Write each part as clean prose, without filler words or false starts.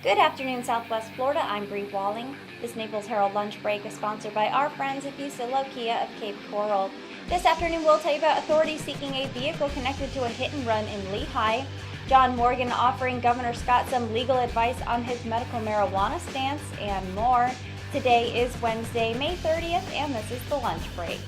Good afternoon, Southwest Florida. I'm Bri Walling. This Naples Herald Lunch Break is sponsored by our friends at Fusillo Kia of Cape Coral. This afternoon, we'll tell you about authorities seeking a vehicle connected to a hit and run in Lehigh. John Morgan offering Governor Scott some legal advice on his medical marijuana stance, and more. Today is Wednesday, May 30th, and this is the Lunch Break.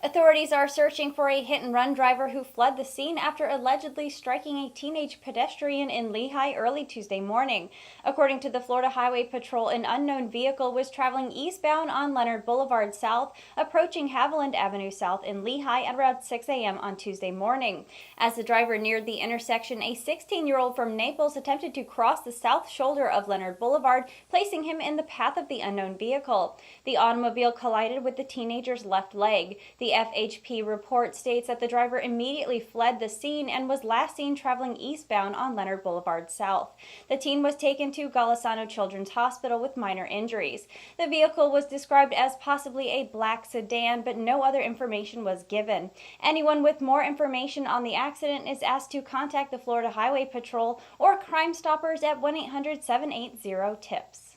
Authorities are searching for a hit-and-run driver who fled the scene after allegedly striking a teenage pedestrian in Lehigh early Tuesday morning. According to the Florida Highway Patrol, an unknown vehicle was traveling eastbound on Leonard Boulevard South, approaching Haviland Avenue South in Lehigh at around 6 a.m. on Tuesday morning. As the driver neared the intersection, a 16-year-old from Naples attempted to cross the south shoulder of Leonard Boulevard, placing him in the path of the unknown vehicle. The automobile collided with the teenager's left leg. The FHP report states that the driver immediately fled the scene and was last seen traveling eastbound on Leonard Boulevard South. The teen was taken to Golisano Children's Hospital with minor injuries. The vehicle was described as possibly a black sedan, but no other information was given. Anyone with more information on the accident is asked to contact the Florida Highway Patrol or Crime Stoppers at 1-800-780-TIPS.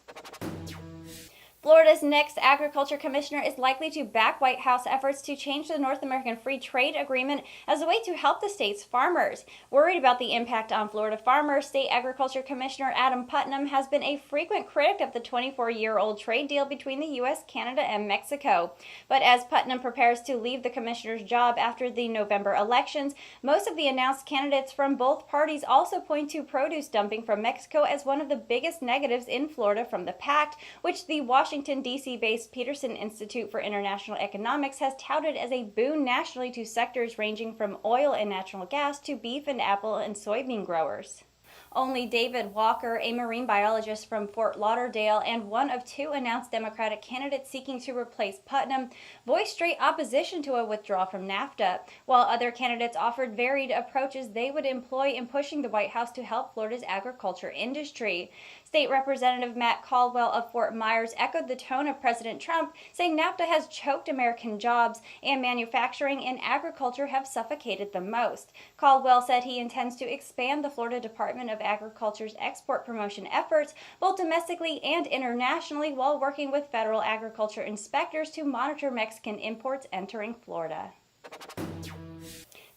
Florida's next agriculture commissioner is likely to back White House efforts to change the North American Free Trade Agreement as a way to help the state's farmers. Worried about the impact on Florida farmers, State Agriculture Commissioner Adam Putnam has been a frequent critic of the 24-year-old trade deal between the U.S., Canada, and Mexico. But as Putnam prepares to leave the commissioner's job after the November elections, most of the announced candidates from both parties also point to produce dumping from Mexico as one of the biggest negatives in Florida from the pact, which the Washington, D.C.-based Peterson Institute for International Economics has touted as a boon nationally to sectors ranging from oil and natural gas to beef and apple and soybean growers. Only David Walker, a marine biologist from Fort Lauderdale and one of two announced Democratic candidates seeking to replace Putnam, voiced straight opposition to a withdrawal from NAFTA, while other candidates offered varied approaches they would employ in pushing the White House to help Florida's agriculture industry. State Representative Matt Caldwell of Fort Myers echoed the tone of President Trump, saying NAFTA has choked American jobs and manufacturing and agriculture have suffocated the most. Caldwell said he intends to expand the Florida Department of Agriculture's export promotion efforts, both domestically and internationally, while working with federal agriculture inspectors to monitor Mexican imports entering Florida.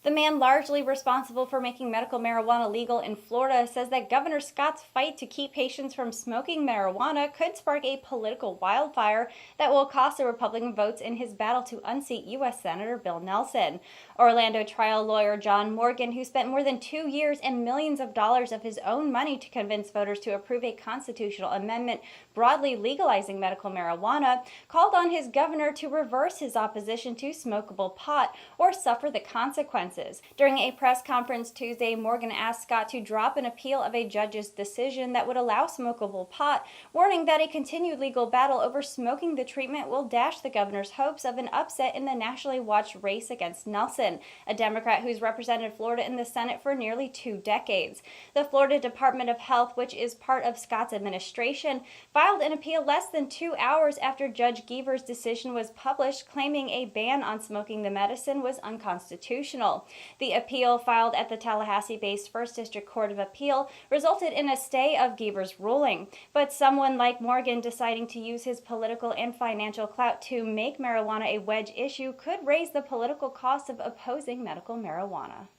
The man largely responsible for making medical marijuana legal in Florida says that Governor Scott's fight to keep patients from smoking marijuana could spark a political wildfire that will cost the Republican votes in his battle to unseat U.S. Senator Bill Nelson. Orlando trial lawyer John Morgan, who spent more than 2 years and millions of dollars of his own money to convince voters to approve a constitutional amendment broadly legalizing medical marijuana, called on his governor to reverse his opposition to smokable pot or suffer the consequences. During a press conference Tuesday, Morgan asked Scott to drop an appeal of a judge's decision that would allow smokable pot, warning that a continued legal battle over smoking the treatment will dash the governor's hopes of an upset in the nationally watched race against Nelson, a Democrat who's represented Florida in the Senate for nearly 2 decades. The Florida Department of Health, which is part of Scott's administration, filed an appeal less than 2 hours after Judge Geaver's decision was published, claiming a ban on smoking the medicine was unconstitutional. The appeal, filed at the Tallahassee-based First District Court of Appeal, resulted in a stay of Geaver's ruling. But someone like Morgan deciding to use his political and financial clout to make marijuana a wedge issue could raise the political cost of opposing medical marijuana.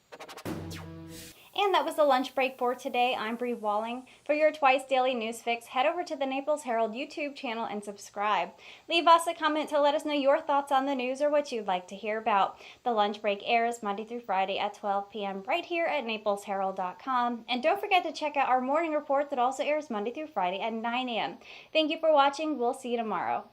And that was the lunch break for today. I'm Bri Walling. For your twice daily news fix, head over to the Naples Herald YouTube channel and subscribe. Leave us a comment to let us know your thoughts on the news or what you'd like to hear about. The lunch break airs Monday through Friday at 12 p.m. right here at NaplesHerald.com. And don't forget to check out our morning report that also airs Monday through Friday at 9 a.m. Thank you for watching. We'll see you tomorrow.